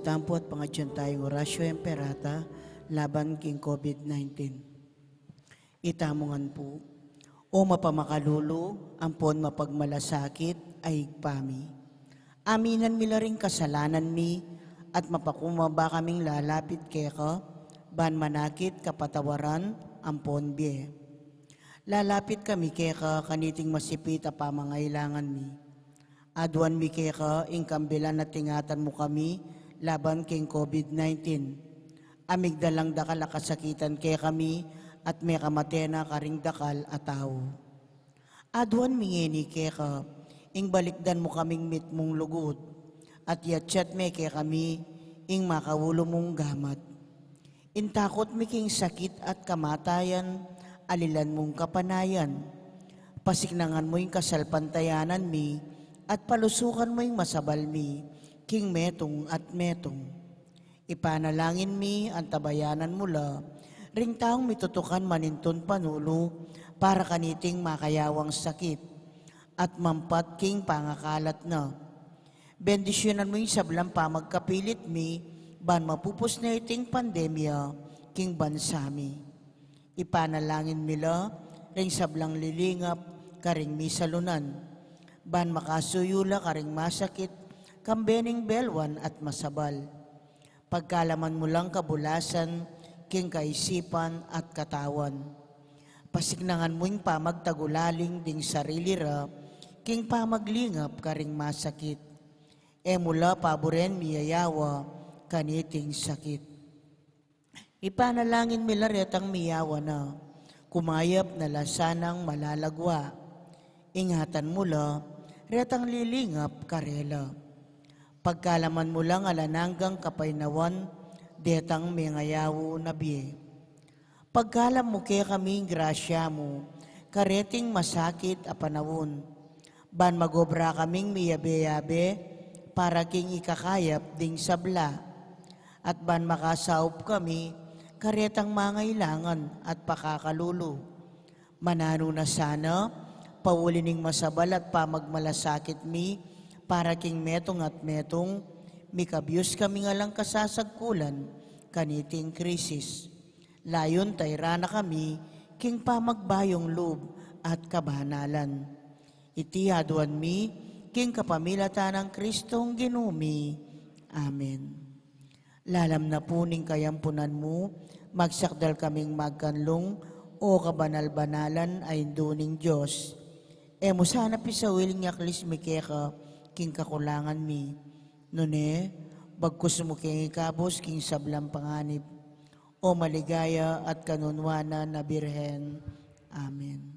tampo at pangadyan tayong orasyo emperata laban king COVID-19. Itamongan po, o mapamakalulo, ampon mapagmalasakit ay igpami. Aminan mila ring kasalanan mi, at mapakumaba kaming lalapit keka, ban manakit kapatawaran, ampon biye. Lalapit kami keka kaniting masipit a pamangailangan mi. Aduan mi keka ingkambilan na tingatan mo kami laban king COVID-19. Amigdalang dakal akasakitan kay kami at may kamatena karing dakal ataw. Aduan mi ngeni keka ing balikdan mo kaming mitmong lugod at yatsyat me kay kami ing makawulo mong gamat. Intakot mi king sakit at kamatayan, alilan mong kapanayan. Pasiknangan mo yung kasalpantayanan mi, at palusukan mo yung masabal mi, king metong at metong. Ipanalangin mi ang tabayanan mula, ring taong mitutukan maninton panulo, para kaniting makayawang sakit, at mampat king pangakalat na. Bendisyonan mo yung sablang pamagkapilit mi, ban mapupos na iting pandemya, king bansami. Ipanalangin mila, ring sablang lilingap, karing misalunan, ban makasuyula karing masakit, kambening belwan at masabal. Pagkalaman mo lang kabulasan, king kaisipan at katawan. Pasignangan mo yung pamagtagulaling ding sarili ra, king pamaglingap karing masakit. E mula paboren miyayawa, kaniting sakit. Ipanalangin mila retang miyawa na, kumayap na lasanang malalagwa. Ingatan mula, retang lilingap karela. Pagkalaman mo lang alananggang kapainawan, detang mengayawo na biye. Pagkalam mo kaya kaming grasya mo, kareting masakit a panawon. Ban magobra kaming miyabe-yabe, para king ikakayap ding sabla. At ban makasaop kami, karetang mangailangan at pakakalulo. Manano na sana, paulining masabal at pamagmalasakit mi, para king metong at metong, mikabyos kami nga lang kasasagkulan, kaniting krisis. Layon tayrana kami, king pamagbayong loob at kabanalan. Iti aduan mi, king kapamilatan ng Kristong ginumi. Amen. Lalam na puning kayampunan mo, magsakdal kaming magkanlong, o kabanal-banalan ay duning Diyos. E mo sana pisawiling yaklis mi keka, king kakulangan mi. Nune, bagkus mo king ikabos, king sablang panganib, o maligaya at kanunwana na Birhen. Amen.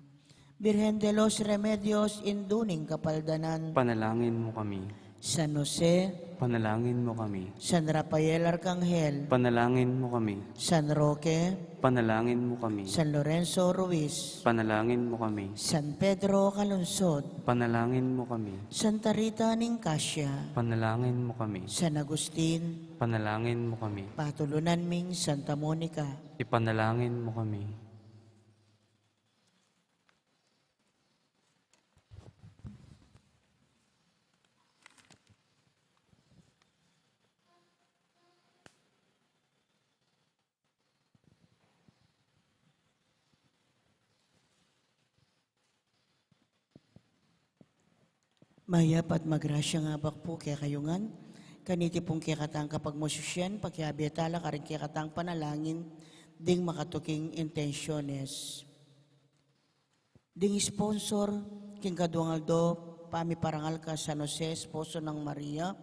Birhen de los Remedios, induning kapaldanan. Panalangin mo kami. San Jose, Panalangin mo kami. San Rafael Arcangel, Panalangin mo kami. San Roque, Panalangin mo kami. San Lorenzo Ruiz, Panalangin mo kami. San Pedro Calungsod, Panalangin mo kami. Santa Rita Nicasio, Panalangin mo kami. San Agustin, Panalangin mo kami. Patulunan ming Santa Monica. Ipanalangin mo kami. Mayap at magrasya nga bak po kaya kayungan. Kaniti pong kikatang kapag mosusyan, pagkiabiyatala ka rin kikatang panalangin, ding makatuking intensyones. Ding sponsor, king kaduangaldo, pami parangal ka San Jose, esposo ng Maria,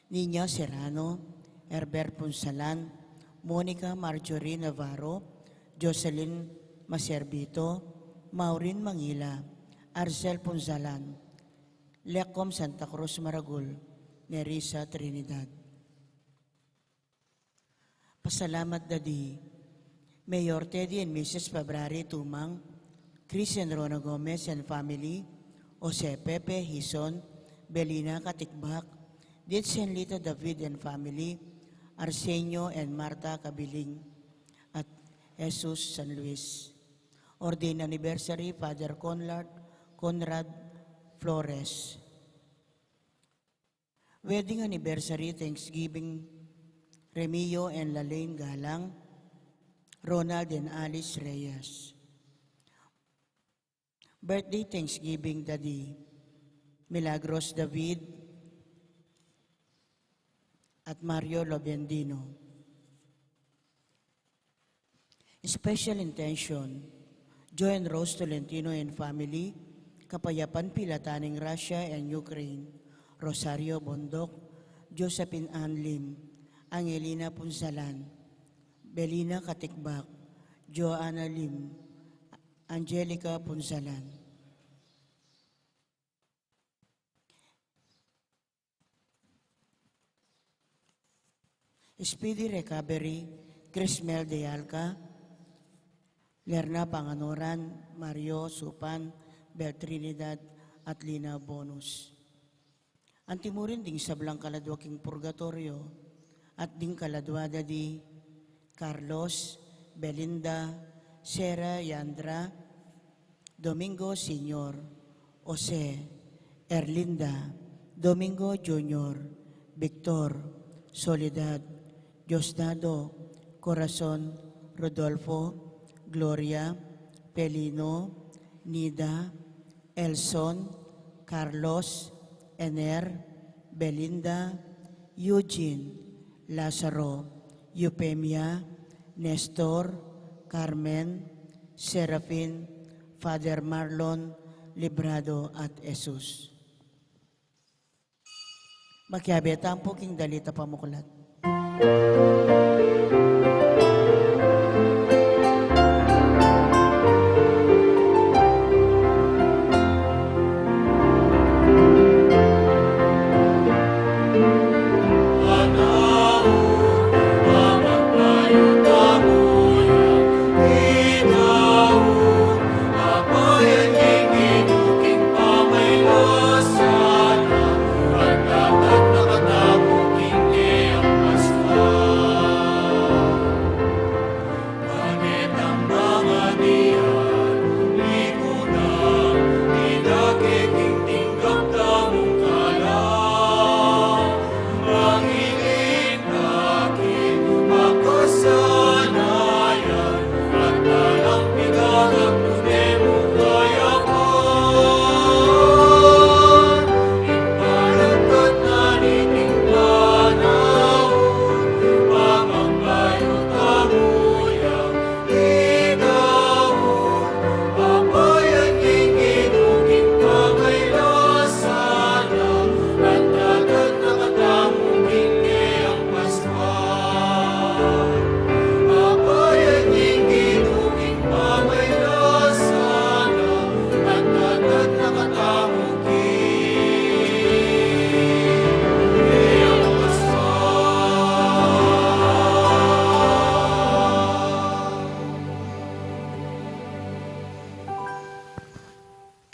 Niña Serrano, Herbert Punsalan, Monica Marjorie Navarro, Jocelyn Maserbito, Maureen Mangila, Arcel Punsalan, Lecom Santa Cruz Maragul, Nerissa Trinidad. Pasalamat Dadi, Mayor Teddy and Mrs. Fabrari Tumang, Christian Rona Gomez and family, Jose Pepe Hison, Belina Katikbak, Ditsen Lita David and family, Arsenio and Marta Kabiling, at Jesus San Luis. Ordained Anniversary, Father Conrad Flores. Wedding Anniversary, Thanksgiving Remio and Lalaine Galang, Ronald and Alice Reyes. Birthday Thanksgiving Daddy, Milagros David at Mario Lobendino. Special intention, Joy and Rose Tolentino and family, Kapayapan Pilataning Russia and Ukraine, Rosario Bondok, Josephine Ann Lim, Angelina Punsalan, Belina Katikbak, Joanna Lim, Angelica Punsalan. Speedy recovery, Crismel de Alca, Lerna Panganoran, Mario Supan, Bel Trinidad, at Lina Bonus. Antimurin ding sablang kaladwaking purgatorio at ding kaladwada di Carlos, Belinda, Sera Yandra, Domingo Senior, Jose, Erlinda, Domingo Junior, Victor, Soledad, Diosdado, Corazon, Rodolfo, Gloria, Pelino, Nida, Elson, Carlos, Ener, Belinda, Eugene, Lazaro, Eupemia, Nestor, Carmen, Serafin, Father Marlon, Librado at Jesus. Makiabeta ang puking dalita pamuklat.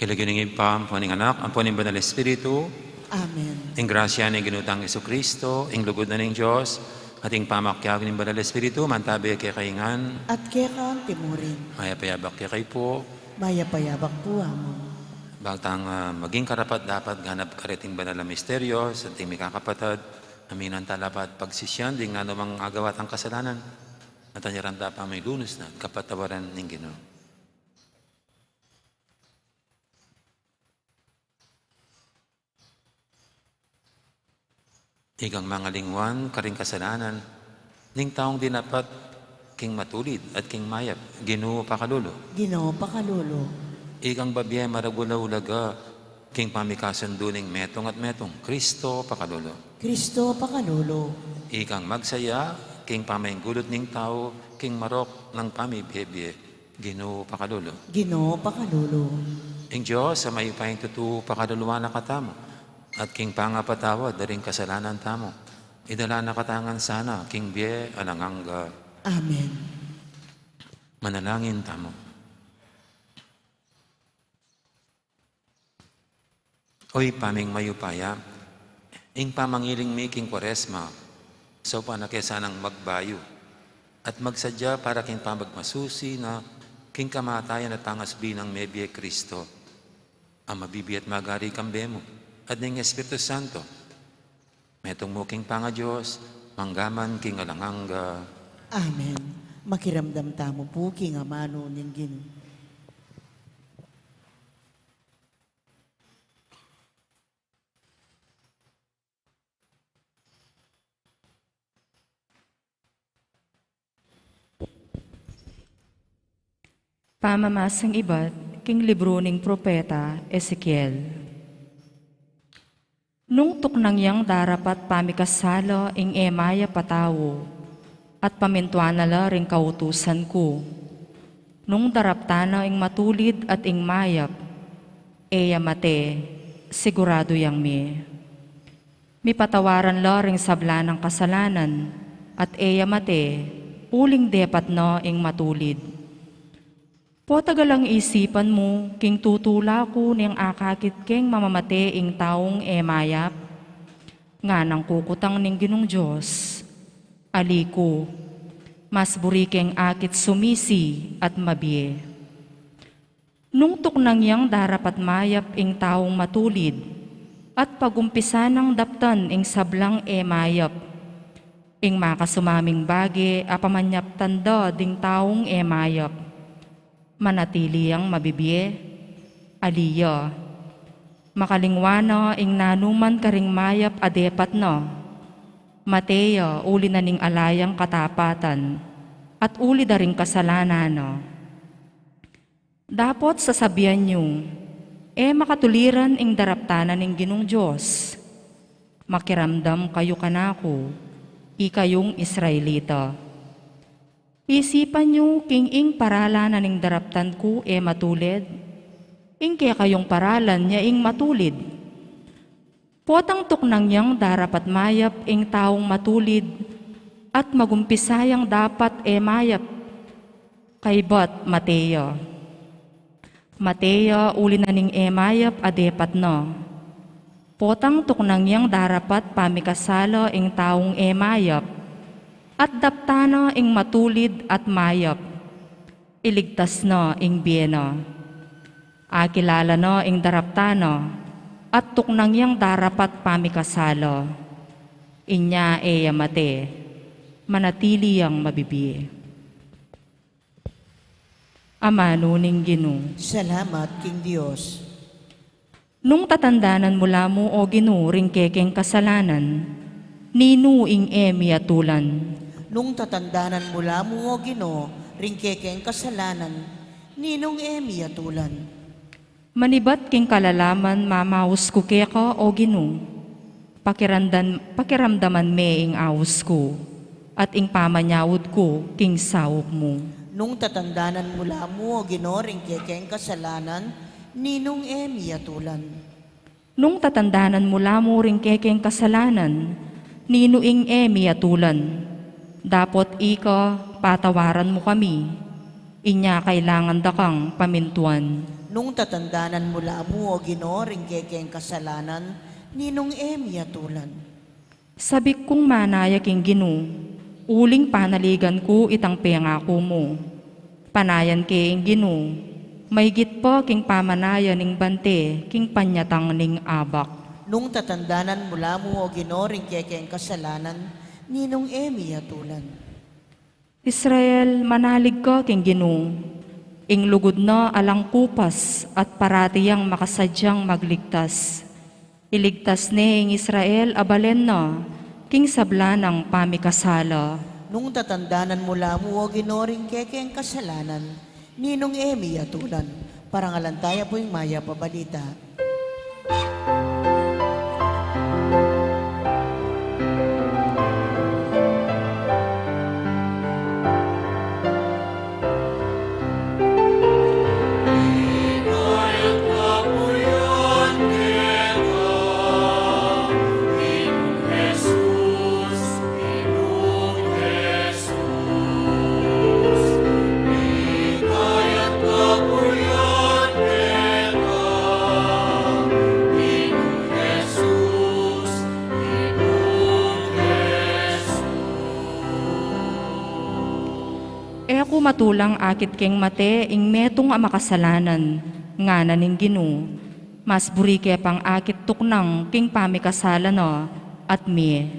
Kilagin pa ang puning anak, ang puning banal Espiritu, Amen. ang grasya ni ginutang Iso Kristo, ang lugod na ng Diyos, at ang pamakyag ng banal Espiritu, mantabi kay kaingan, At kaya ka ang timurin, maya payabak kay kay po, maya-payabak po amon. bagtang maging karapat dapat ganap kariting banal na misteryo, sa ating mikakapatad, aminan talapat pagsisyan, ding nga namang agawat ang kasalanan, at anyaran pa may lunos na, kapatawaran ng Ginoo. Igang mga lingwan, karing kasalanan, ning taong dinapat, king matulid at king mayap, Ginoo pakalulo. Ginoo pakalulo, Igang babye maragulaulaga, king pamikasan duning metong at metong, Kristo pakalulo. Kristo pakalulo, Igang magsaya, king pamainggulot ning tao, king marok ng pamibiyebye, Ginoo pakalulo. Ginoo pakalulo, Ing Diyos sa may upayang tutu pakaluluwa na katamo, at king pangapatawad daring kasalanan tamo. Idala na katangan sana, king biye anangangga. Amen. Manalangin tamo. Oy paming mayupaya, ing pamangiling mi king Kwaresma, so panakesanang magbayo, at magsadya para king pamagmasusi na king kamatayan at pangasbi ng Mebye Kristo, ang mabibi at magari kambemo, at ng Espiritu Santo. Metong mo king panga Diyos, manggaman king alanganga. Amen. Makiramdam tamo po, king amano ning Ginoo. Pamamasang iba't king libro ning propeta Ezekiel. Nung tuknang yang darapat pamikasalo ing emaya patawo, at pamintuan nala ring kautusan ko. Nung daraptana ing matulid at ing mayap, eya mate, sigurado yang mi patawaran la ring sabla ng kasalanan, at eya mate, uling depat no ing matulid. Potagalang isipan mo, king tutula ko niyang akakit king mamamate ing taong emayap, nga nang kukutang ning Ginong Diyos, aliko, mas burikeng akit sumisi at mabie. Nung tuknang yang darapat mayap ing taong matulid, at pagumpisa ng daptan ing sablang emayap, ing makasumaming bagi apamanyap tanda ding taong emayap, manatili ang mabibie, aliya. Makalingwana ing nanuman karing mayap adepat no. Mateya uli na ning alayang katapatan, at uli da ring kasalanan no. Dapot sasabihan niyo, makatuliran ing daraptanan ning Ginong Diyos. Makiramdam kayo kanako, ikayong Israelita. Isipan niyo king ing paralan ning daraptan ko matulid, ing kaya kayong paralan niya ing matulid. Potang tuknang yang darapat mayap ing taong matulid, at magumpisayang dapat mayap, kaybat Mateya. Mateya uli na ning mayap adepat no. Potang tuknang yang darapat pamikasalo ing taong mayap, at daptana ing matulid at mayap, iligtas no ing bieno. Akilala no ing daraptano, at tuknang yang darapat pamikasalo. Inya mate, manatili ang mabibi. Amano ning Ginoo. Salamat, King Diyos. Nung tatandanan mula mo o Ginoo ring kekeng kasalanan, ninu ing miatulan. Nung tatandanan mula mo, O Ginoo, ringkeke ang kasalanan, ninong miyatulan. Manibat king kalalaman mamaus ko keka o Ginoo, pakiramdaman me ing awus ko, at ing pamanyawod ko king sawok mo. Nung tatandanan mula mo, O Ginoo, ringkeke ang kasalanan, ninong miyatulan. Nung tatandanan mula mo ring kekeng kasalanan, ninuing miatulan. Dapot ika, patawaran mo kami, inya kailangan dakang pamintuan. Nung tatandanan mula mo, O Ginoo, ringkeke ang kasalanan, ninong miyatulan. Sabik kong manayak ing Ginoo, uling panaligan ko itang pengako mo. Panayan ke ing Ginoo, maygit po king pamanayan ning bante, king panyatang ning abak. Nung tatandanan mula mo, O Ginoo, ringkeke ang kasalanan, ninong miyatulan. Israel, manalig ka king Ginoo, ing lugod na alang kupas at paratiyang makasadyang magligtas. Iligtas ne ing Israel abalen na, king sabla ng pamikasala. Nung tatandanan mula mo, O Ginoo, ringkeke ang kasalanan, ninong miyatulan. Parangalan tayo po yung maya pabalita. Ako matulang akit keng mate ing metong amakasalanan, nga naning Ginoo, mas burike pang akit tuknang king pamikasala no, at mi.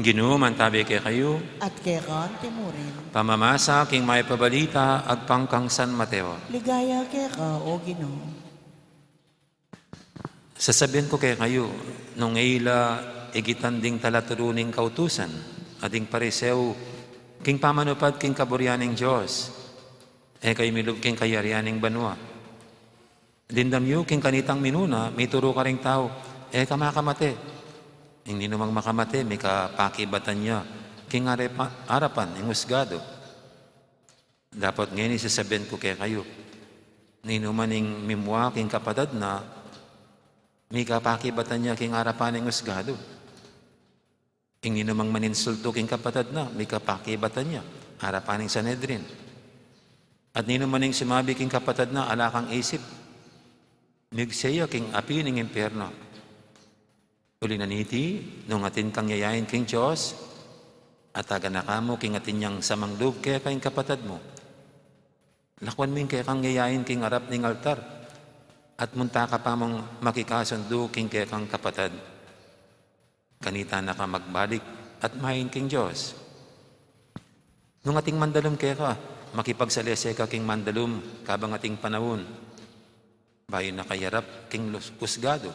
Ginoo man tabi kay kayo, at kekan timurin. pamamasa king may pabalita, agpangkang San Mateo. Ligaya keka, o Ginoo. Sasabihin ko kay kayo, nung ila igitan ding talaturuning kautusan, ading pariseo, king pamanupad king kaburyaning Diyos, kay milub king kayarianing banwa. Dindamyo king kanitang minuna, may turo ka ring tao, kamakamate. Hindi namang makamate, may kapakibatan niya. King arapan, yung husgado. Dapat ngayon isasabihin ko kay kayo, ninumaning mimwa king kapatad na, may kapakibatan niya king harapan ng husgado. Hindi namang maninsulto king kapatad na, may kapakibatan niya, harapan ng Sanhedrin. At ninumaning sumabi king kapatad na, alakang isip, migsaya king api ng impyerno. Uli naniti, nung atin kang yayain king Diyos, at aganaka mo king atin niyang samang loob kaya kayong kapatad mo. Lakwan mo yung kaya kang yayain king arap ning altar, at munta ka pa mong makikasundo king kaya kang kapatad. Kanita na ka magbalik at mahin king Diyos. Nung ating mandalum kaya ka, makipagsalese ka king mandalum, kabang ating panahon. Bayo na kayarap king husgado.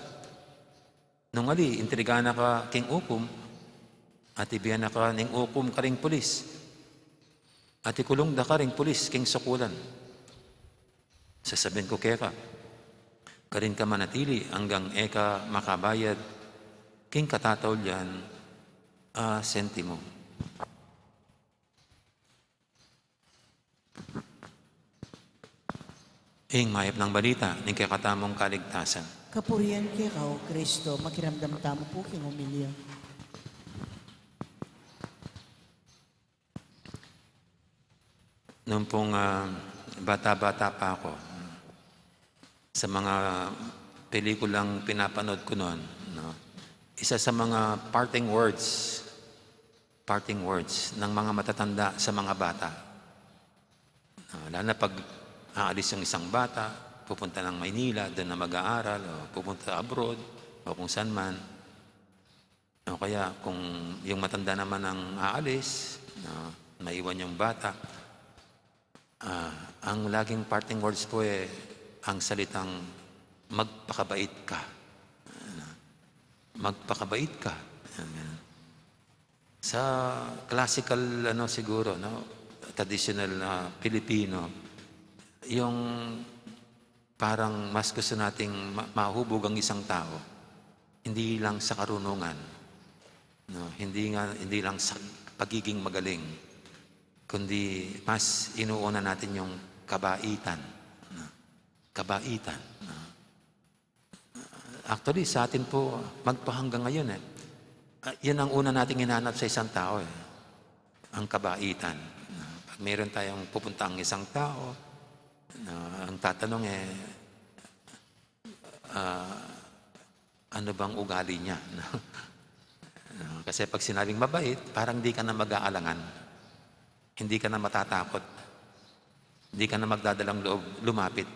Nung ali, intrigana ka king ukom, at ibiyan na ka ning ukom ka ring pulis. At ikulong da ka ring pulis king sukulan. Sasabihin ko kaya ka rin ka manatili hanggang eka makabayad king katataw yan, sentimo. Ing mayap ng balita, ning kakatamong kaligtasan. Kapurian keka, o Kristo, makiramdam tamo po king humilya. Noong pong bata-bata pa ako, sa mga pelikulang pinapanood ko noon, no, isa sa mga parting words ng mga matatanda sa mga bata. Lalo na pag aalis yung isang bata, pupunta ng Maynila, doon na mag-aaral, o pupunta abroad, o kung saan man. O kaya kung yung matanda naman ang aalis, maiwan yung bata, ang laging parting words po ang salitang magpakabait ka. Magpakabait ka. Sa classical siguro, traditional na Pilipino, yung parang mas gusto nating mahubog ang isang tao, hindi lang sa karunungan, hindi lang sa pagiging magaling, kundi mas inuuna natin yung kabaitan. Kabaitan. Actually, sa atin po, magpahanggang ngayon yan ang una nating hinanap sa isang tao ang kabaitan. Pag meron tayong pupunta ang isang tao, ang tatanong ano bang ugali niya? Kasi pag sinabing mabait, parang di ka na mag-aalangan. Hindi ka na matatakot. Hindi ka na magdadalang loob, lumapit.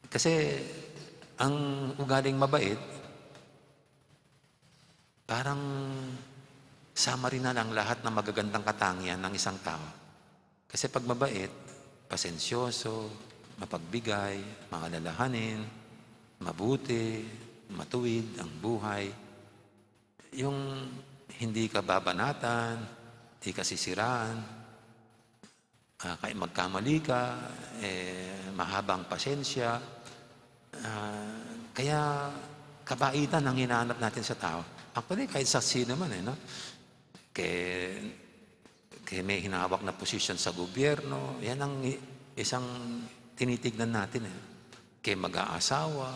Kasi ang ugaling mabait, parang sama rin na lang lahat ng magagandang katangian ng isang tao. Kasi pag mabait, pasensyoso, mapagbigay, maalalahanin, mabuti, matuwid ang buhay. Yung hindi ka babanatan, hindi ka sisiraan, kaya magkamali ka, mahabang pasensya. Kaya kabaitan ang hinahanap natin sa tao. Actually, kahit sa sino man, kaya may hinahawak na posisyon sa gobyerno, yan ang isang tinitignan natin. Kaya mag-aasawa,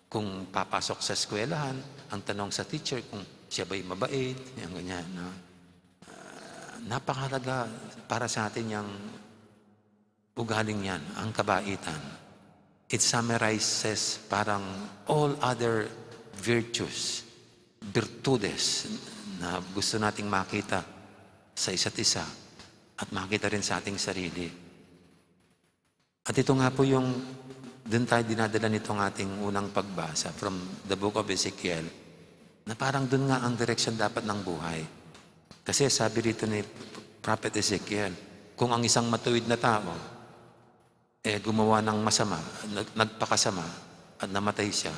kung papasok sa eskwelahan, ang tanong sa teacher kung siya ba'y mabait, yan ganyan. Napakahalaga para sa atin yung ugaling yan, ang kabaitan. It summarizes parang all other virtues, virtudes na gusto nating makita sa isa't isa at makita rin sa ating sarili. At ito nga po yung doon tayo dinadala nitong ating unang pagbasa from the book of Ezekiel. Na parang dun nga ang direksyon dapat ng buhay. Kasi sabi rito ni Prophet Ezekiel, kung ang isang matuwid na tao, gumawa ng masama, nagpakasama, at namatay siya,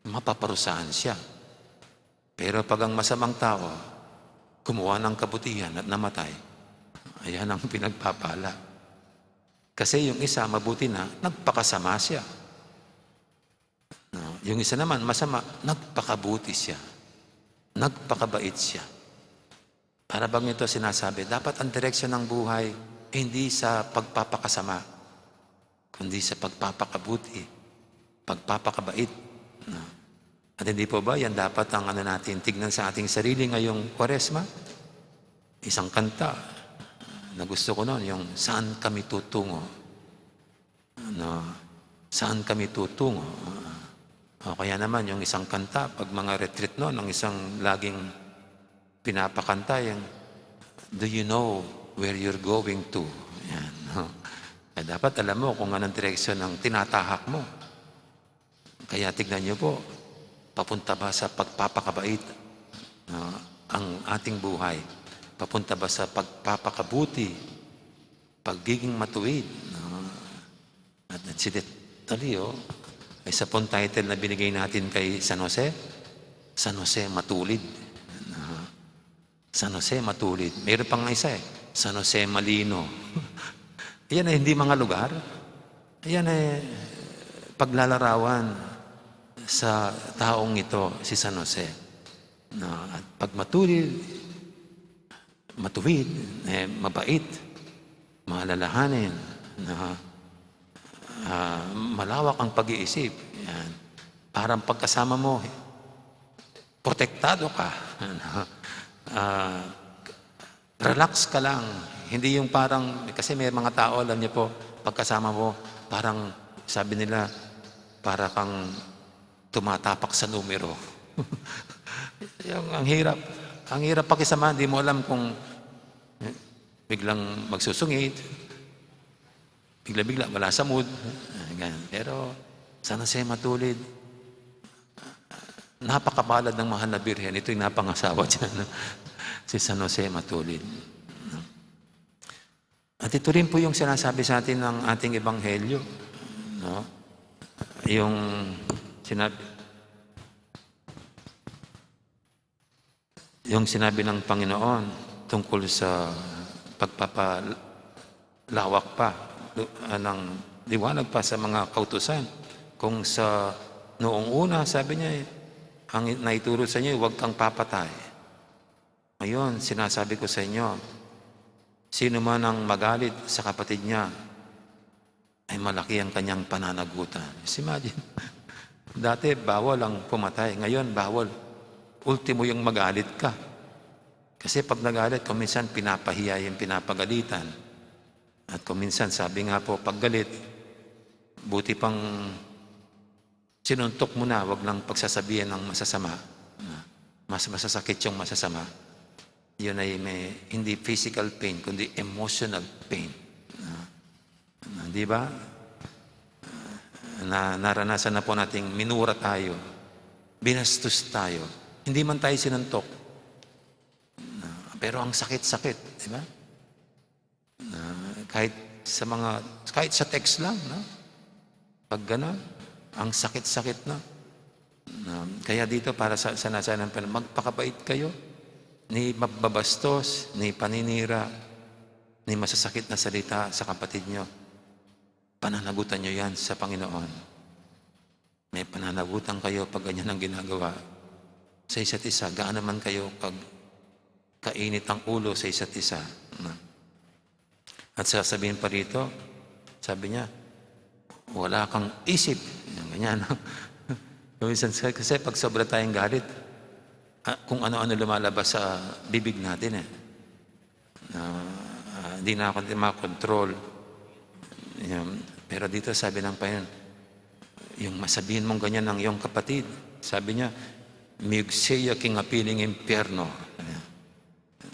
mapaparusahan siya. Pero pag ang masamang tao, gumawa ng kabutihan at namatay, ayan ang pinagpapala. Kasi yung isa, mabuti na, nagpakasama siya. No, yung isa naman, masama, nagpakabuti siya. Nagpakabait siya. Para bang ito sinasabi, dapat ang direksyon ng buhay, hindi sa pagpapakasama, kundi sa pagpapakabuti, pagpapakabait. No. At hindi po ba, yan dapat ang natin tignan sa ating sarili ngayong Kwaresma? Isang kanta na gusto ko noon, yung saan kami tutungo? No, saan kami tutungo? O kaya naman yung isang kanta, pag mga retreat noon, ang isang laging pinapakanta, yung do you know where you're going to? Yan, no? Kaya dapat alam mo kung anong direksyon ng tinatahak mo. Kaya tignan niyo po, papunta ba sa pagpapakabait ang ating buhay? Papunta ba sa pagpapakabuti, pagiging matuwid? At incidentally, isa pong title na binigay natin kay San Jose, San Jose Matulid. San Jose Matulid. Mayroon pang isa San Jose Malino. Yan ay hindi mga lugar. Yan ay paglalarawan sa taong ito, si San Jose. At pag matuwid, mabait, maalalahanin, malawak ang pag-iisip. Yan. Parang pagkasama mo, protektado ka. Relax ka lang. Hindi yung parang, kasi may mga tao, alam niyo po, pagkasama mo, parang, sabi nila, para kang tumatapak sa numero. Ang hirap. Ang hirap pakisama, hindi mo alam kung biglang magsusungit, bigla-bigla, wala sa mood. Pero, San Jose Matulid, napakabalad ng mahal na birhen. Ito yung napangasawa dyan, si San Jose Matulid. At ito rin po yung sinasabi sa atin ng ating ebanghelyo. No? Yung sinabi ng Panginoon tungkol sa pagpapalawak pa ng liwanag pa sa mga kautusan. Kung sa noong una, sabi niya, ang naituro sa inyo, huwag kang papatay. Ngayon, sinasabi ko sa inyo, sino man ang magalit sa kapatid niya, ay malaki ang kanyang pananagutan. Just imagine. Dati, bawal ang pumatay. Ngayon, bawal. Ultimo yung magalit ka. Kasi pag nagalit, kung minsan pinapahiya yung pinapagalitan. At kung minsan, sabi nga po, pag galit, buti pang sinuntok mo na, wag lang pagsasabihan ng masasama. Mas masasakit yung masasama. Yun ay may, hindi physical pain, kundi emotional pain. Di ba? Naranasan na po nating minura tayo, binastos tayo. Hindi man tayo sinuntok. Pero ang sakit-sakit, di ba? Kahit sa text lang, no? Pag gano'n, ang sakit-sakit na. Kaya dito para sa nasanan pa, magpakabait kayo, ni mababastos, ni paninira, ni masasakit na salita sa kapatid nyo. Pananagutan nyo yan sa Panginoon. May pananagutan kayo pag ganyan ang ginagawa. Sa isa't isa, gaano man kayo kainit ang ulo sa isa't isa. At sasabihin pa rito, sabi niya, wala kang isip. Ganyan. Kasi pag sobra tayong galit, kung ano-ano lumalabas sa bibig natin hindi na ako makontrol. Pero dito sabi ng Panginoon, yung masabihin mong ganyan ng iyong kapatid, sabi niya, miugseya king apiling impyerno.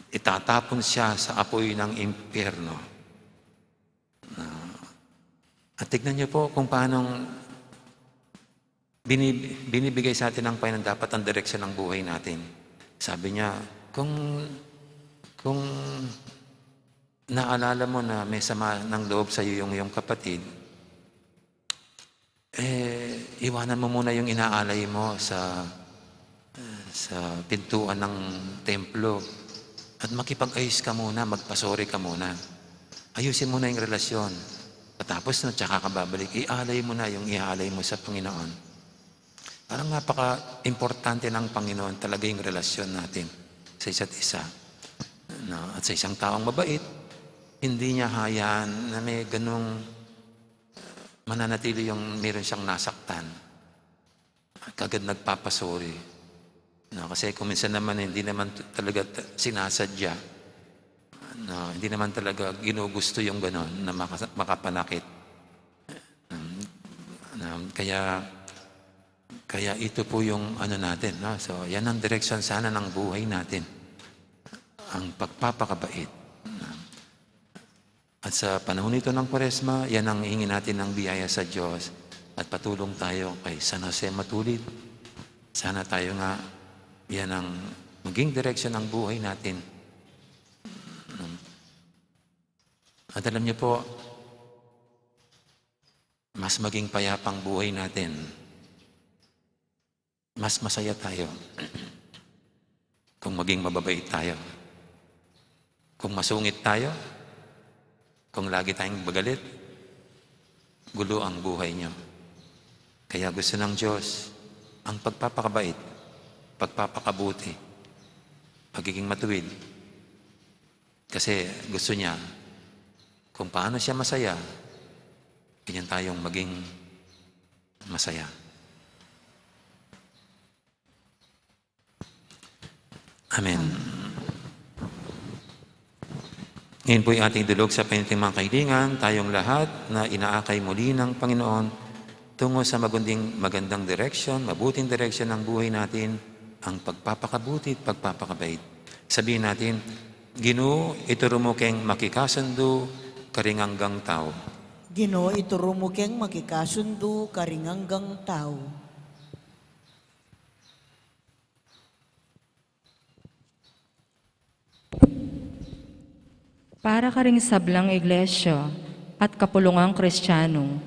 Itatapon siya sa apoy ng impyerno. At tignan niyo po kung paano binibigay sa atin ng Panginoon dapat ang direksyon ng buhay natin. Sabi niya, kung naalala mo na may sama ng loob sa iyo yung iyong kapatid, iwanan mo muna yung inaalay mo sa pintuan ng templo at makipag-ayos ka muna, magpasori ka muna. Ayusin mo na yung relasyon. Tapos na, tsaka ka babalik. Ialay mo na yung ialay mo sa Panginoon. Parang napaka-importante ng Panginoon talaga yung relasyon natin sa isa't isa. At sa isang taong mabait, hindi niya hayaan na may ganung mananatili yung meron siyang nasaktan. Kagad nagpapasori. Kasi kung minsan naman hindi naman talaga sinasadya, hindi naman talaga ginugusto yung gano'n na makapanakit. Kaya ito po yung natin. So yan ang direksyon sana ng buhay natin. Ang pagpapakabait. At sa panahon ito ng Kwaresma, yan ang hingin natin ng biyaya sa Diyos. At patulong tayo kay San Jose Matulid. Sana tayo nga, yan ang maging direksyon ng buhay natin. At alam niyo po, mas maging payapang buhay natin. Mas masaya tayo kung maging mababait tayo. Kung masungit tayo, kung lagi tayong bagalit, gulo ang buhay niyo. Kaya gusto ng Diyos ang pagpapakabait, pagpapakabuti, pagiging matuwid. Kasi gusto niya, kung paano siya masaya, ganyan tayong maging masaya. Amen. Ngayon po ating dulog sa paniting mga kaibigan, tayong lahat na inaakay muli ng Panginoon tungo sa magandang direksyon, mabuting direksyon ng buhay natin, ang pagpapakabuti at pagpapakabait. Sabihin natin, Ginoo, ituro mo keng makikasundo, karinganggang tao. Ginoo, ituro mo keng makikasundo, karinganggang tao. Para ka ring sablang iglesia at kapulungang Kristiyano,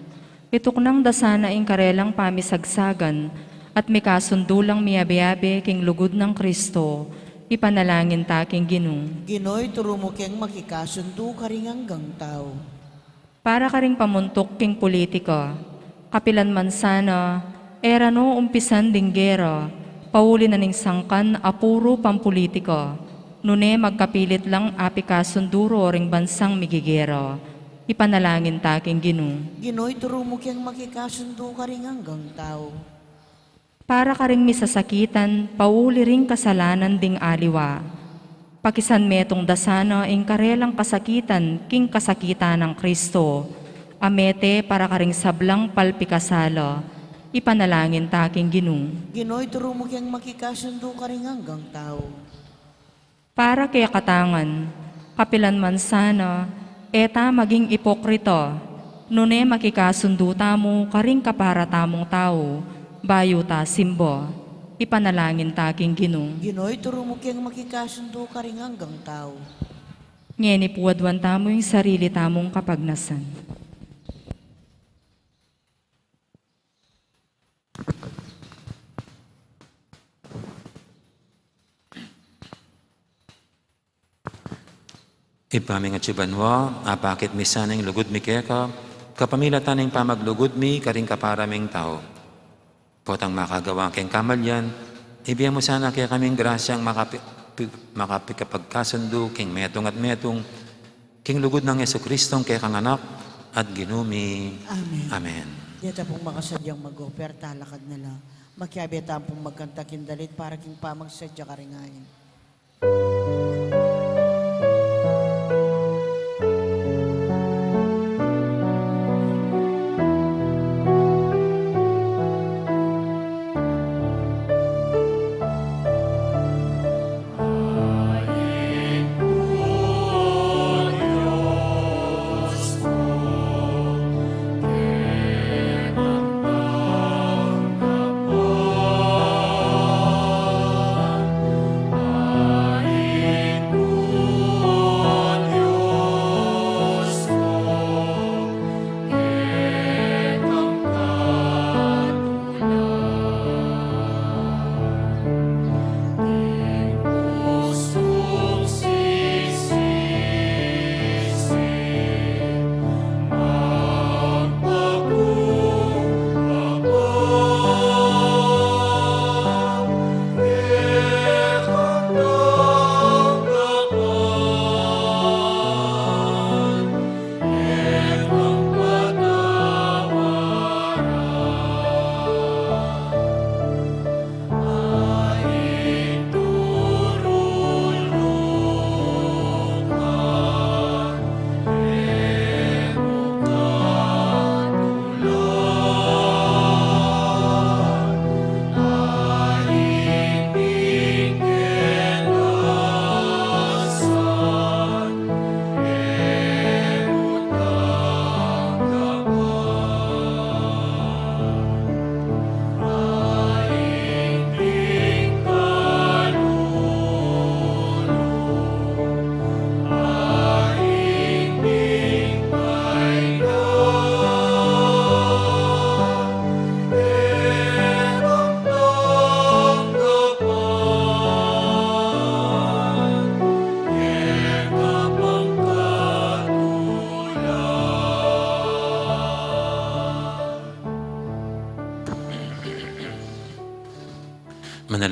ituknang dasana ing karelang pamisagsagan at may kasundulang miyabe-yabe king lugod ng Kristo, ipanalangin taking Ginoo. Ginoo, ituro mo keng makikasundo, karinganggang tao. Para ka ring pamuntok king politika, kapilan man sana, era no umpisan ding gera, pauli na ning sangkan apuro pampolitika, nune magkapilit lang api kasunduro ring bansang migigera, ipanalangin taking Ginoo. Ginoo, ituro mo keng makikasundo, karinganggang tao. Para ka ring misasakitan, pauli ring kasalanan ding aliwa. Pakisan metong dasana ing karelang kasakitan, king kasakitan ng Kristo. Amete para ka ring sablang palpikasala, ipanalangin taking Ginoo. Ginoo, ituro mo keng makikasundo, karinganggang tao. Para kaya katangan, kapilan man sana, eta maging ipokrito, nune makikasundo tamo karing kapara tamong tao, bayo ta simbo, ipanalangin taking Ginoo. Ginoo, ituro mo keng makikasundo, karinganggang tao. Ngeni puwadwan tamo yung sarili tamong kapagnasan. Ipaming at sibanwa, apakit misaneng lugod mi keka, kapamilatan ng pamaglugod mi, karing kaparaming tao. Potang makagawa keng kamalyan, ibiyan mo sana kaya kaming grasyang makapikapagkasundo, king metong at metong, king lugod ng Yesu-Kristong kaya kang anak, at ginumi. Amen. Amen. Dito pong makasadyang mag-offer, talakad na lang. Makiabita pong magkanta kindalit para king pamagsadya karingayin.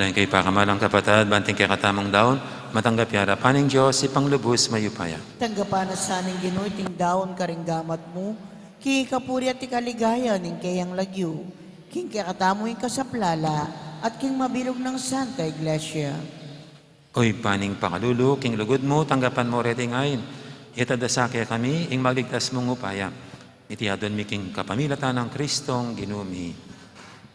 Dalayan kay pakamalang kapatad, banting kay katamang daon, matanggap yara paning Diyos, ipang lubos mayupaya. Tanggapan na saning Ginoo ting daon karing gamat mo, ki kapuri at ikaligaya ning kayang lagyo, king kakatamo yung kasaplala, at king mabilog ng Santa Iglesia. Oy paning pakalulu, king lugod mo, tanggapan mo reting ayin. Itadasake kami, ing magligtas mong upaya. Itiyadon mi king kapamilatan ng Kristong ginumi.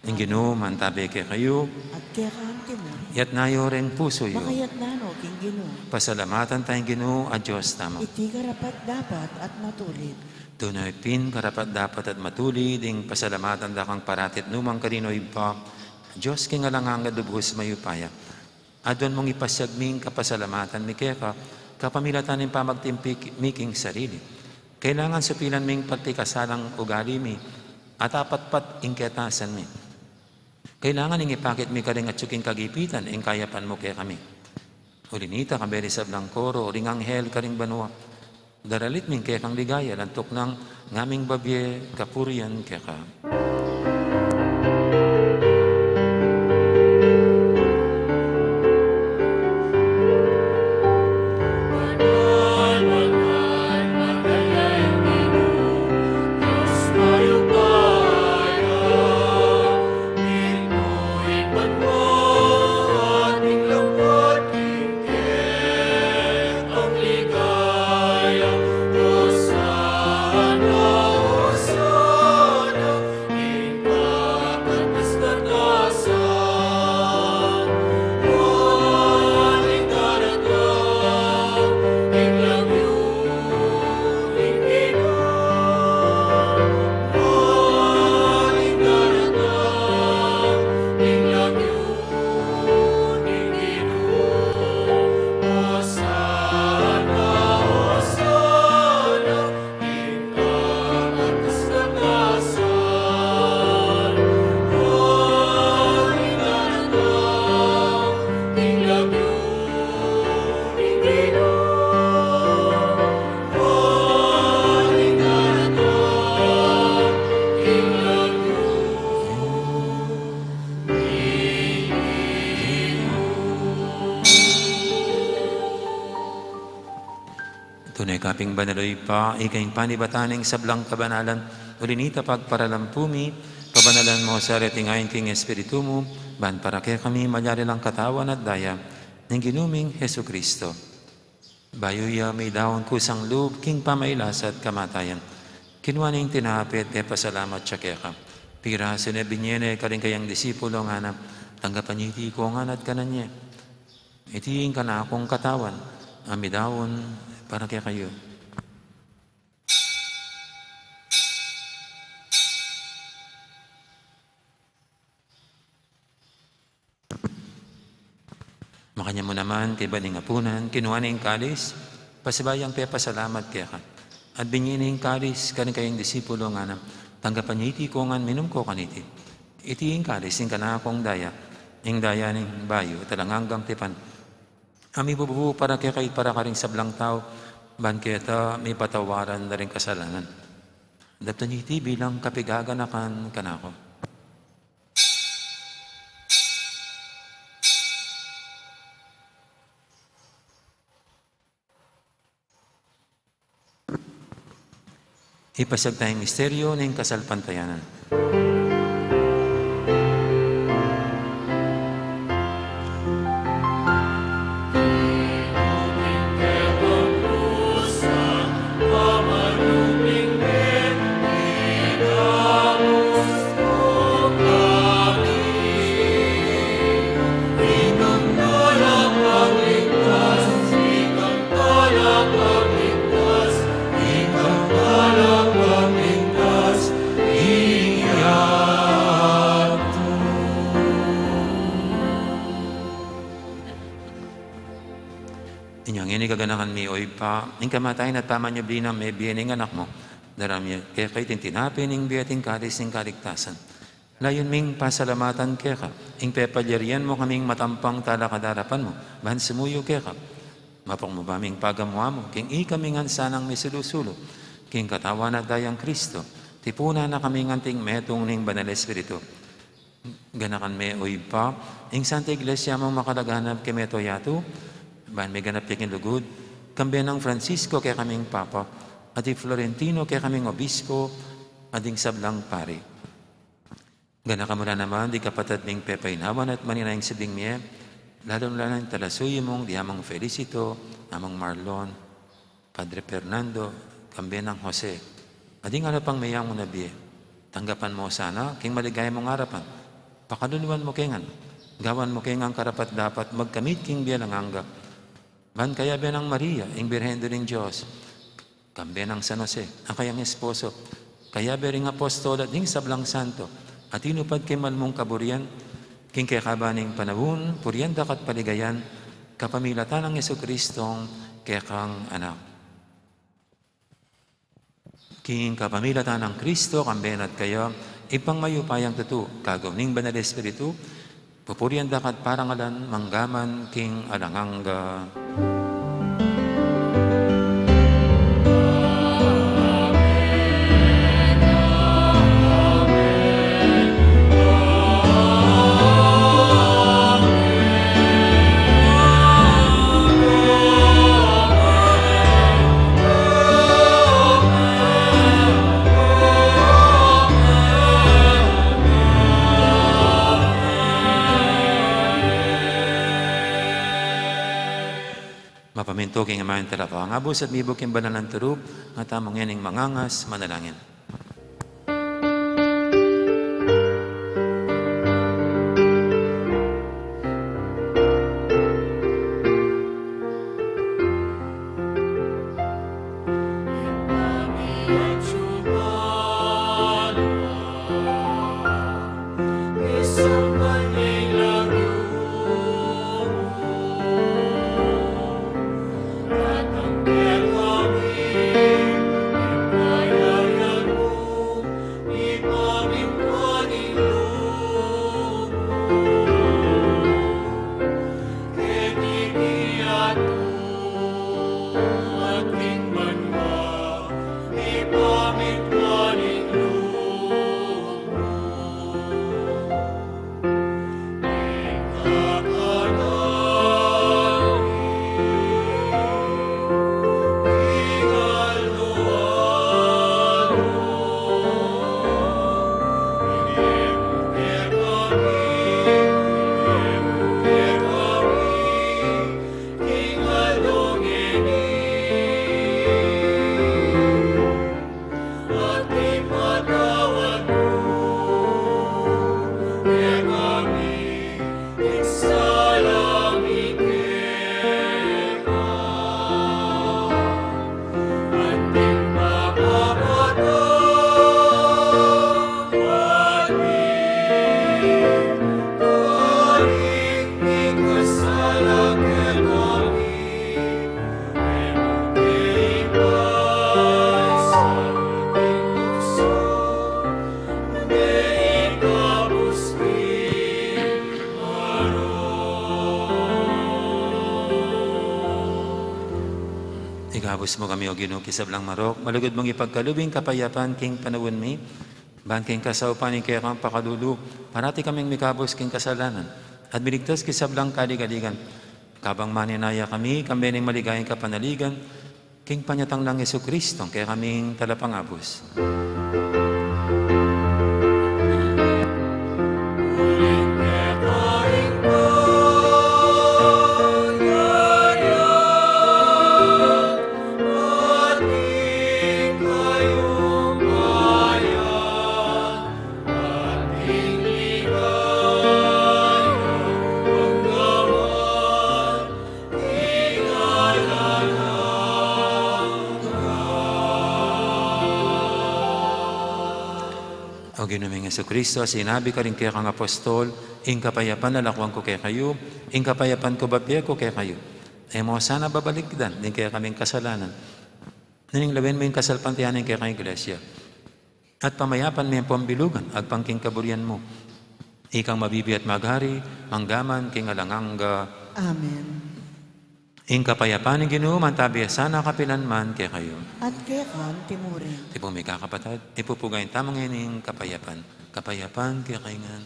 Ing ginuman tabi kay kayo, At kaya kaante mo, yat nayo rin puso yo. makayat na no, king Ginoo. Pasalamatan tayong Ginoo at Diyos tamo. Iti karapat dapat at matulid. Tunay pin karapat dapat at matulid, ing pasalamatan da kang paratit numang karinoy pa. Diyos king alangang gadubos mayupaya. Adon mong ipasyagming kapasalamatan mi keka, kapamilatan ng pamagtimpik miking sarili. Kailangan supilan ming pagtikasalang ugali mi, at apatpat ingketasan mi. Kailangan ing ipakit mi karing at suking kagipitan, ing kayapan mo kaya kami. Ulinita kaberi sa blangkoro, ring anghel karing banwa. Daralit ming kaya kang ligaya, lantok ng ngaming babye, kapurian kaya ka. Tunay kaping banaloy pa, ikaing panibataning sablang kabanalan, ulinita pagparalampumi, kabanalan mo sa retingayin king Espiritu mo, ban para kaya kami malyari lang katawan at daya, ng ginuming Heso Kristo. Bayuya may daon kusang loob, king pamailas at kamatayan. Kinwaning tinapit, kaya pasalamat siya kaya ka. Piraso na binyene, karing kayang disipulo nga na, tanggapan niyo iti ko nga at kananya. Itiing ka na akong katawan, amidawon, para kaya kayo. Makanya mo naman, kay baning apunan, kinuha na yung kalis, pasibayang kaya pasalamat kaya ka. At binyin na yung kalis, kaning kayang disipulo nga na, tanggapan niyo iti ko nga, minum ko kaniti. Iti yung kalis, yung kanakong daya, yung daya ng bayo, talanganggang tipan. Ami bububu para kaya kayo para karing sablang tao, ban kaya may patawaran na rin kasalanan. Daptan iti bilang kapigaganakan kanako. Ipasag tayong misteryo ng kasalpantayanan. Inyong ini kaganakan mi oy pa, ing kamatayin at pamanyo binang may biyening anak mo, daramya, kaya kayo tintinapin ing biyating kalis ng kaligtasan. Layon ming pasalamatan kaya ka, ing pepalyarian mo kaming matampang talakadarapan mo, bahan sumuyo kaya ka. Mapang mo ba ming pagamuha mo, king ikaming sanang may sulusulo, king katawan at dayang Kristo, tipuna na kaming anting metong ning banal Espiritu. Ganakan me oy pa, ing Santa Iglesia mong makalaganap kay meto yato, ban may ganap yakin lugod, kambiyan ng Francisco kay kaming Papa, at Florentino kay kaming Obispo, ading sablang pari. Ganakamula naman, di kapatid ming pepainawan at maninayang sabing miye, lalo na ng talasuyo mong di amang Felicito, amang Marlon, Padre Fernando, kambiyan ng Jose, ading alapang mayang unabiye. Tanggapan mo sana, king maligaya mong harapan. Pakaluluan mo kengan. Gawan mo kengang karapat dapat magkamit king biya ng angga. Ban kaya biya ng Maria, ing Birhen ng Diyos. Kambiya ng San Jose, ang kayang esposo. Kaya biya ring apostol at ding sablang santo. At inupad kay malmong kaburian, king kay kabaning panahon, puryanda kat paligayan, kapamilatan ng Yesu-Kristong kay kang anak. King kapamilatan ng Kristo, kambiyan at kayo, ipang mayupayang tutu, kagaw ning banal Espiritu, pupurian dakat parangalan, manggaman, king alangangga. Mapaminto king amayan talapa. Ang abos at mibok yung banal ng turub, nga tamang yan yung mangangas, manalangin. Igabos mo kami o Ginoo kisablang marok, malugod mong ipagkalubing kapayapan king panawon mi, ban king kasaupan kaya kang pakalulu, parati kaming mikabos king kasalanan, at biligtas kisablang kaligaligan, kabang maninaya kami ning maligayang kapanaligan, king panyatang lang Yesu-Kristong kaya kaming talapangabos. O Ginoong Jesucristo, sinabi ka rin kaya kang apostol, ing kapayapan nalakwang ko kaya kayo, ing kapayapan ko babya ko kaya kayo. E mo sana babalikdan, din kaya kaming kasalanan. Naning lawin mo yung kasalpantiyanin kaya kang iglesia. At pamayapan mo yung pambilugan, agpangking kaburian mo. Ikang mabibi at maghari, manggaman, king alangangga. Amen. Ing kapayapan ng Ginoo, mantabiya sana kapilan man kaya kayo. At kaya kan timurin. Tipo may kakapatid, ipupugayin tamang yan yung kapayapan. Kapayapan kaya kayo nga.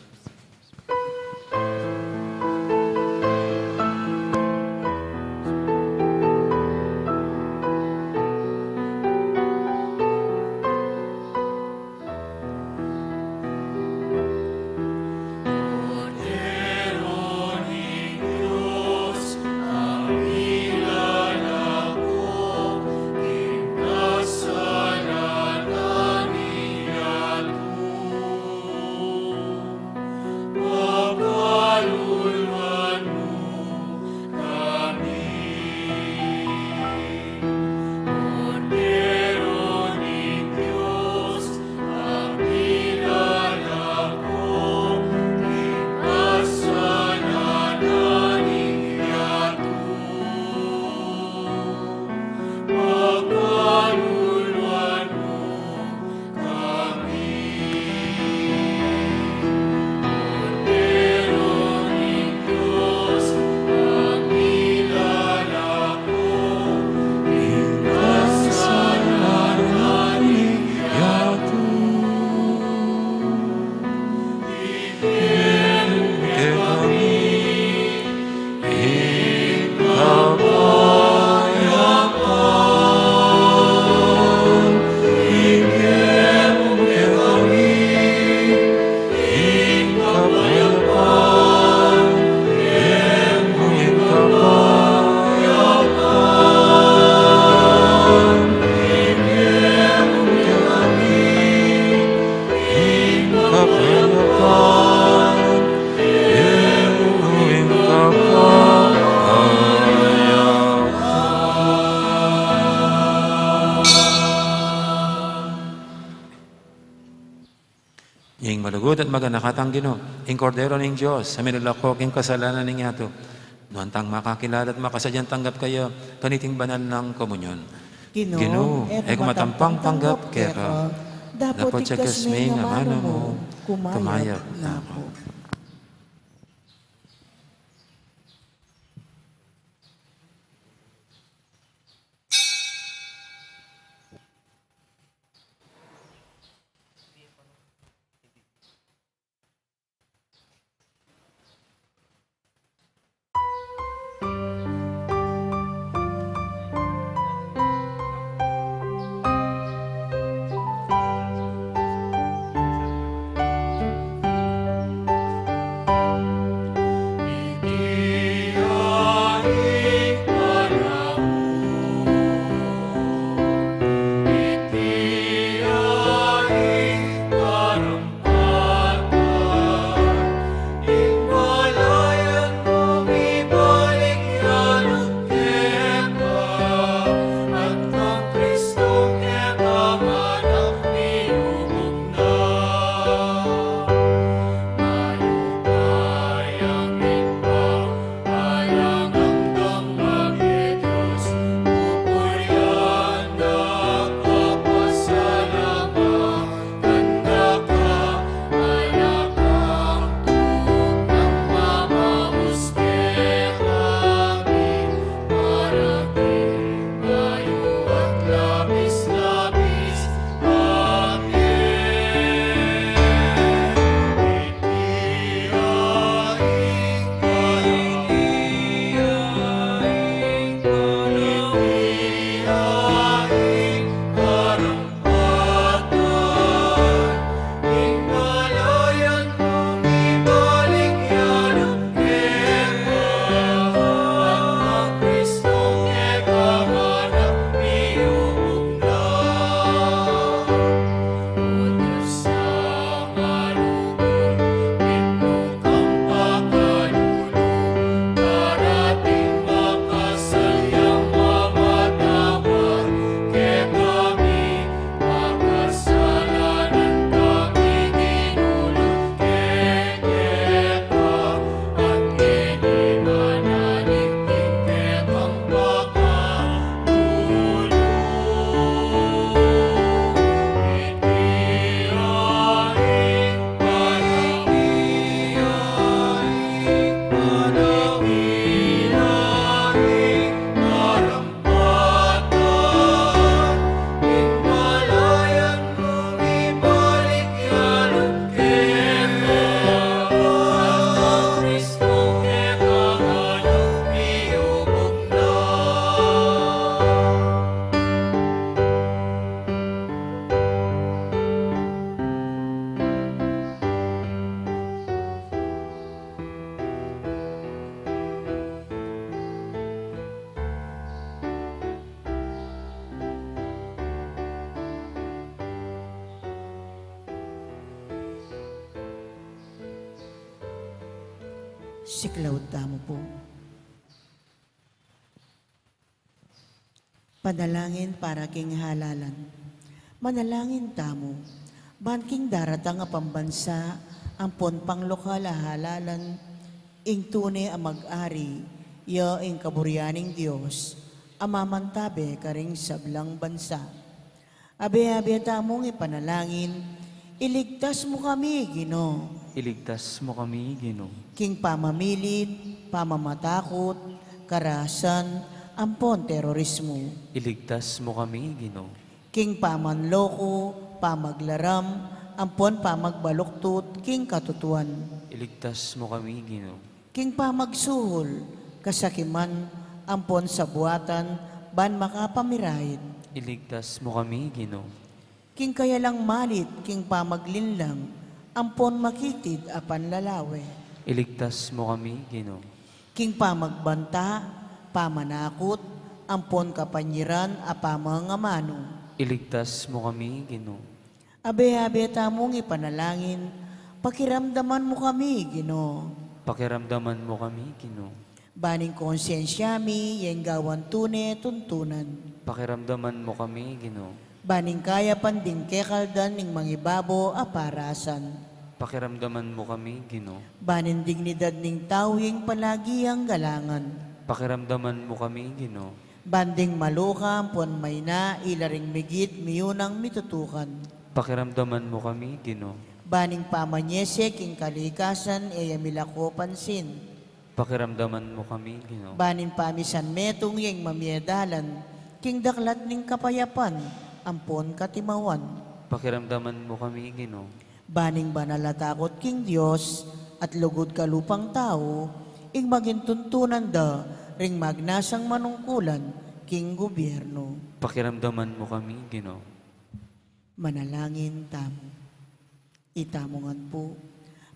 malugod at maganakatang Ginoo, ing kordero ning Dios, sa minulakok ing kasalanan ning yato, nuantang makakilala at makasadyang tanggap kayo, kaniting banal ng komunyon. Ginoo, eko matampang tanggap kera, dapat siyagas may nga mano mo, kumayap na ako. Siklaw tamo po. Panalangin para king halalan. Manalangin tamo. Banking daratang a pambansa, ampon pang lokal a halalan, ing tunay a mag-ari, ya ing kaburyaning Diyos, amamantabe karing sablang bansa. Abe-abe tamong ipanalangin, iligtas mo kami, Ginoo. Iligtas mo kami, Ginoo. King pamamilit, pamamatakot, karahasan, ampon terorismo. Iligtas mo kami, Ginoo. King pamanloko, pamaglaram, ampon pamagbaluktot, king katutuan. Iligtas mo kami, Ginoo. King pamagsuhol, kasakiman, ampon sa buwatan, ban makapamirahid. Iligtas mo kami, Ginoo. King kayalang malit, king pamaglinlang, ampon makitid apan lalawe. Iligtas mo kami, Ginoo. King pamagbanta, pamanakot, ampon kapanyiran, apamangamano. Iligtas mo kami, Ginoo. Abe-abe tamong ipanalangin, pakiramdaman mo kami, Ginoo. Pakiramdaman mo kami, Ginoo. Baning konsensyami, yenggawan tune, tuntunan. Pakiramdaman mo kami, Ginoo. Baning kaya panding kekaldan ning mangibabo aparasan. Pakiramdaman mo kami, Ginoo. Banin dignidad ning tawing palagi ang galangan. Pakiramdaman mo kami, Ginoo. Banding maluka, puan may na, ilaring migit, miyunang mitutukan. Pakiramdaman mo kami, Ginoo. Baning pamanyese, king kalikasan, milako pansin. Pakiramdaman mo kami, Ginoo. Banin pamisan metong yung mamiedalan, king daklat ning kapayapan, ampon katimawan. Pakiramdaman mo kami, Ginoo. Baning banalatakot king Diyos, at lugod kalupang tao, ing magintuntunan da, ring magnasang manungkulan, king gobyerno. Pakiramdaman mo kami, Ginoo. Manalangin tamo. Itamongan po.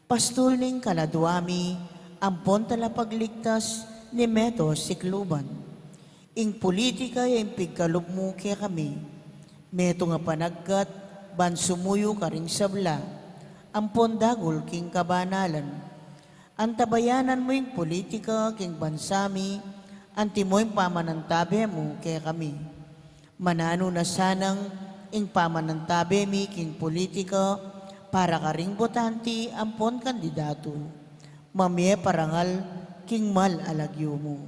Pastol ning kaladwami, ampon talapagligtas ni Meto Sikluban. Ing politika yung pigkalubmo kaya kami. Meto nga panagkat, ban sumuyo ka ring sabla. Ampon dagol king kabanalan. Antabayanan mo yung politika king bansami, anti mo yung pamanantabi mo kaya kami. Manano na sanang ing pamanantabi mi king politika, para ka ring botanti ampon kandidato. Mamye parangal king mal alagyo mo.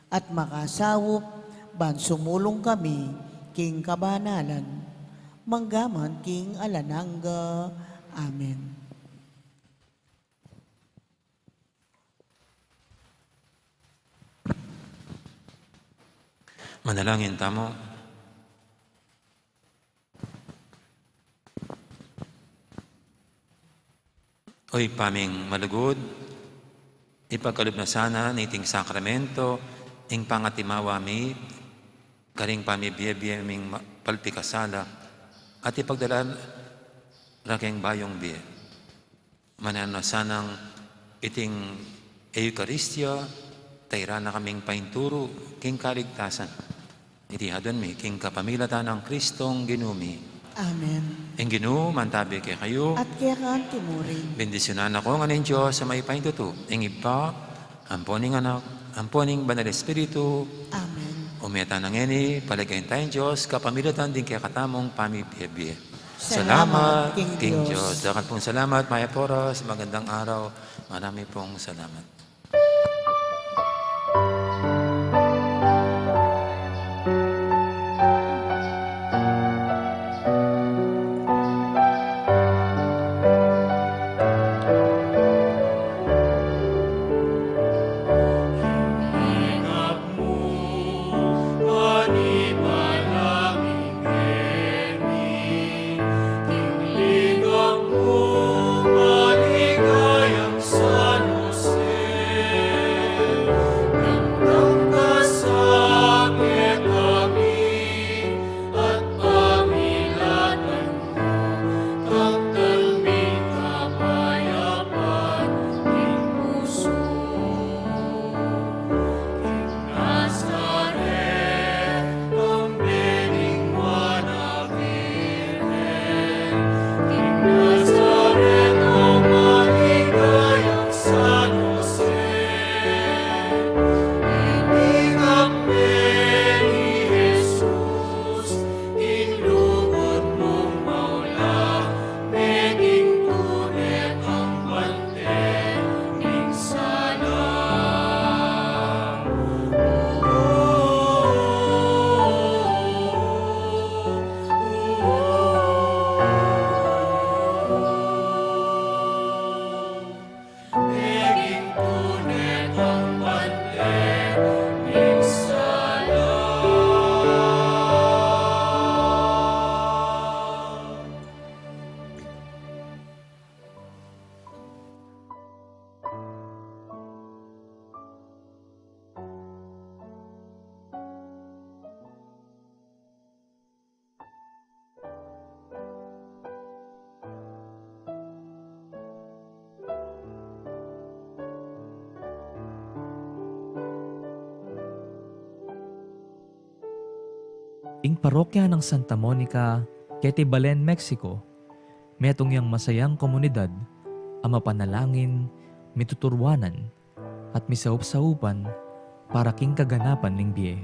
At makasawop, ban sumulong kami king kabanalan. Manggaman king alananga. Amen. Manalangin tamo. Oy paming malugod, ipagkaloob na sana niting sakramento, ing pangatimawa mi, karing pamibiyebye ming palpikasala, at ipagdalan rakeng bayong biye. Manano sanang iting Eukaristya, tayra na kaming painturo, king kaligtasan. Itihadon mi, king kapamilatan ng Kristong ginumi. Amen. Ang Ginoo, mantabi kay kayo. At kaya ka timuring. Bendisyonan ako nga ng Diyos sa may paintuto. Ang iba, amponing anak, amponing banal espiritu. Amen. Umeta ng eni, palagayin tayong Diyos, kapamilatan din kaya katamong pamibiyebye. Salamat, King King Diyos. Diyos. Dakan pong salamat, Maya Poros. Magandang araw. Marami pong salamat. Ing parokya ng Santa Monica, Ketibalen, Mexico, metong yang masayang komunidad, ang mapanalangin, mituturwanan, at misaup-saupan para king kaganapan ning biye.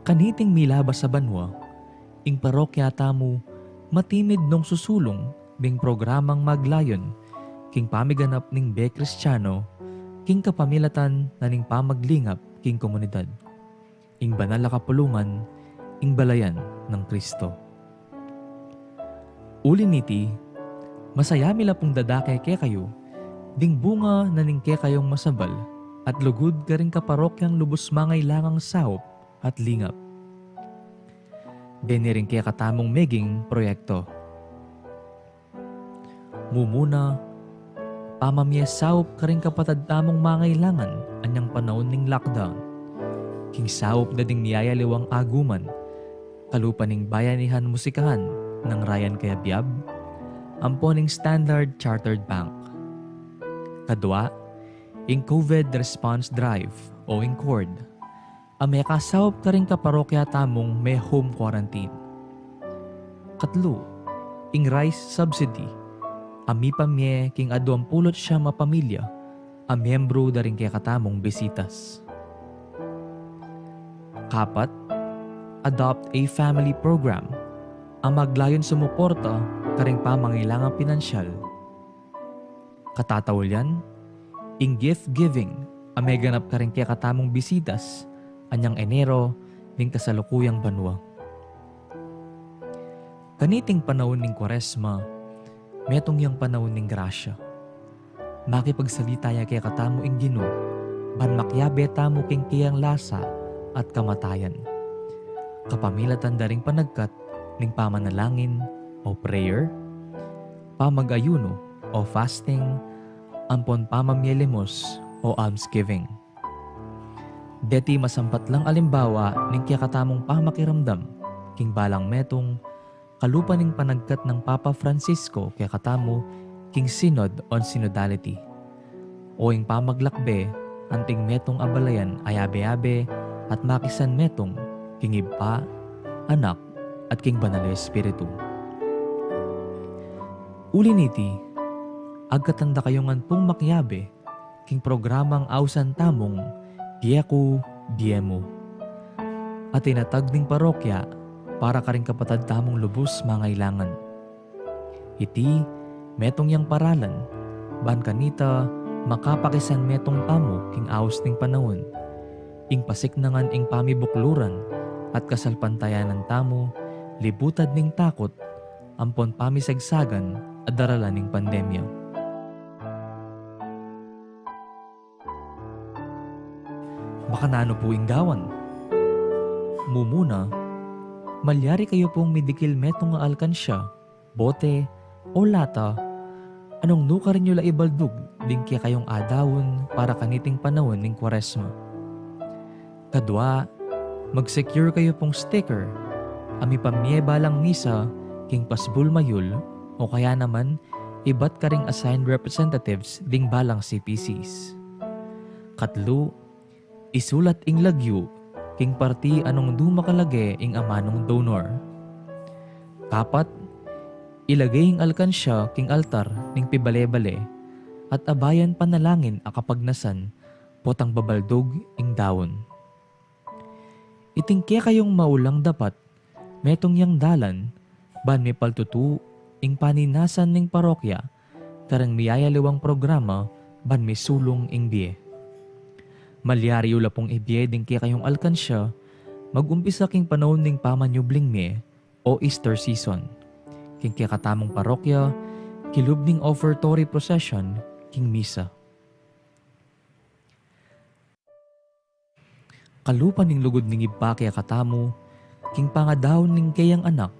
Kaniting milabas sa banwa, ing parokya tamo, matimid nung susulong, bing programang maglayon king pamiganap ning be Kristiyano king kapamilatan na ning pamaglingap king komunidad. Ing banal na kapulungan, ing balayan ng Kristo. Uli niti, masaya mila pong dadake ke kayo, ding bunga na ning ke kayong masabal, at lugod ka rin kaparokyang lubos mangay langang sahop at lingap. Deni rin kaya katamong meging proyekto. Mumuna, pamamyesawop ka rin kapatad tamong mangailangan anyang panahon ning lockdown. King sawop na ding niyayaliwang aguman, kalupan ning bayanihan musikahan ng Ryan Kayabyab, amponing Standard Chartered Bank. Kadwa, ing COVID Response Drive o ing CORD, may kasawop ka rin kaparokya tamong may home quarantine. Katlo, ing rice subsidy, ami pamye king aduang pulot siya mapamilya, miyembro da rin kaya katamong bisitas. Kapat, adopt a family program, ang maglayon sumuporta karing pamangailangang pinansyal. Katatawalyan, ing gift giving, may ganap karing kaya katamong bisitas, anyang Enero, ning kasalukuyang banwa. Kaniting panahon ning Kwaresma, metong yang panahon ning grasya. Makipagsalita ya kaya katamo ing Ginoo, ban makyabe tamo king kiyang lasa at kamatayan. Kapamilatan daring panagkat ning pamanalangin o prayer, pamagayuno o fasting, ampon pamamyelimos o almsgiving. Deti masampat lang alimbawa ning kaya katamong pamakiramdam, king balang metong kalupa ning panagkat ng Papa Francisco kaya katamo king Synod on Synodality. O ing pamaglakbe, anting metong abalayan ayabe-abe at makisan metong king Iba, Anak at king Banal na Espiritu. Uli niti, agkatanda kayongan pong makyabe king programang awsan tamong Dieko Diemo. At tinatag ning parokya para karing kapatad tamong lubos mangailangan. Iti, metong yang paralan, ban kanita makapakisan metong tamo king aos ning panahon, ing pasiknangan ing pamibukluran at kasalpantayanan tamo, libutad ning takot, ampon pamisagsagan at daralan ning pandemya. Baka nano po ing gawan. Mumuna, malyari kayo pong midikil metong nga alkansya, bote, o lata, anong nuka rin nyo la ibaldug din kaya kayong adawon para kaniting panahon ng Kwaresma. Kadwa, mag-secure kayo pong sticker, ami pamye balang misa, king pasbul mayul, o kaya naman, iba't ka ring assigned representatives ding balang CPCs. Katlo, isulat ing lagyu, king parti anong dumakalage ing amanong donor. Kapat, ilagay ing alkansya king altar ning pibale-bale at abayan panalangin akapagnasan potang babaldog ing dawon. Itingke kayong maulang dapat metong yang dalan ban may paltutu ing paninasan ning parokya karang miyayaliwang programa ban may sulong ing biye. Malyari ula pong ibiye din kaya kayong alkansya, mag-umpisa king panahon ning pamanyubling me o Easter season. King kaya katamong parokya, kilub ning offertory procession, king misa. Kalupan ning lugod ning iba kaya katamo, king pangadawon ning kayang anak,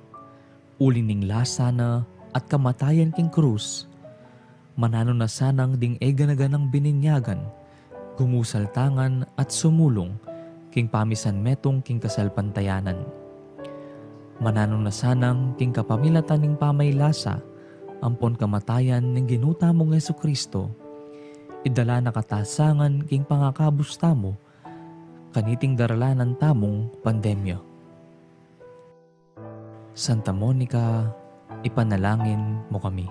uli ning lasana at kamatayan king krus, manano na sanang ding eganaganang bininyagan, gumusal tangan at sumulong king pamisan metong king kasalpantayanan. Mananong na sanang king kapamilatan ning pamaylasa, ampon kamatayan ning ginuta mong Jesucristo, idala na katasangan king pangakabus tamo, kaniting daralanan tamong pandemya. Santa Monica, ipanalangin mo kami.